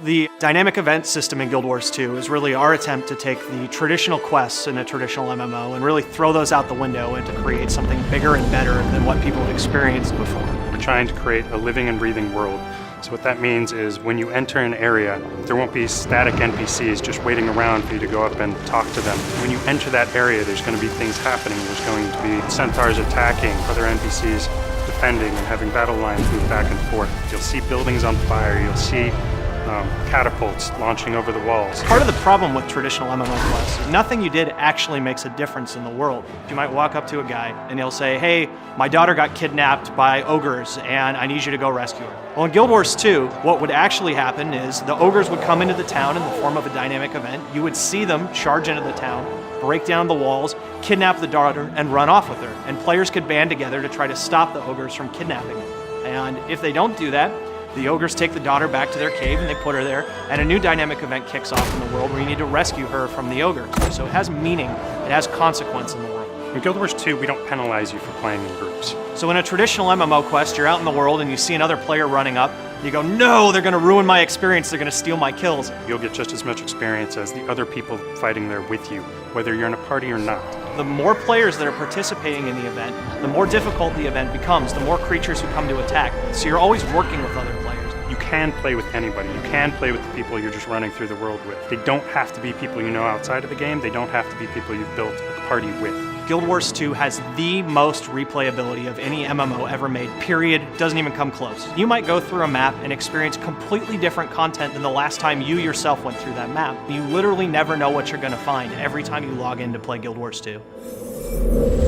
The dynamic event system in Guild Wars 2 is really our attempt to take the traditional quests in a traditional MMO and really throw those out the window and to create something bigger and better than what people have experienced before. We're trying to create a living and breathing world. So what that means is when you enter an area, there won't be static NPCs just waiting around for you to go up and talk to them. When you enter that area, there's going to be things happening. There's going to be centaurs attacking, other NPCs defending and having battle lines move back and forth. You'll see buildings on fire. You'll see catapults launching over the walls. Part of the problem with traditional MMO quests is nothing you did actually makes a difference in the world. You might walk up to a guy and he'll say, hey, my daughter got kidnapped by ogres and I need you to go rescue her. Well, in Guild Wars 2, what would actually happen is the ogres would come into the town in the form of a dynamic event. You would see them charge into the town, break down the walls, kidnap the daughter, and run off with her. And players could band together to try to stop the ogres from kidnapping her. And if they don't do that, the ogres take the daughter back to their cave and they put her there, and a new dynamic event kicks off in the world where you need to rescue her from the ogres. So it has meaning, it has consequence in the world. In Guild Wars 2, we don't penalize you for playing in groups. So in a traditional MMO quest, you're out in the world and you see another player running up, you go, no, they're gonna ruin my experience, they're gonna steal my kills. You'll get just as much experience as the other people fighting there with you, whether you're in a party or not. The more players that are participating in the event, the more difficult the event becomes, the more creatures who come to attack. So you're always working with other players. You can play with anybody. You can play with the people you're just running through the world with. They don't have to be people you know outside of the game. They don't have to be people you've built a party with. Guild Wars 2 has the most replayability of any MMO ever made, period. Doesn't even come close. You might go through a map and experience completely different content than the last time you yourself went through that map. You literally never know what you're going to find every time you log in to play Guild Wars 2.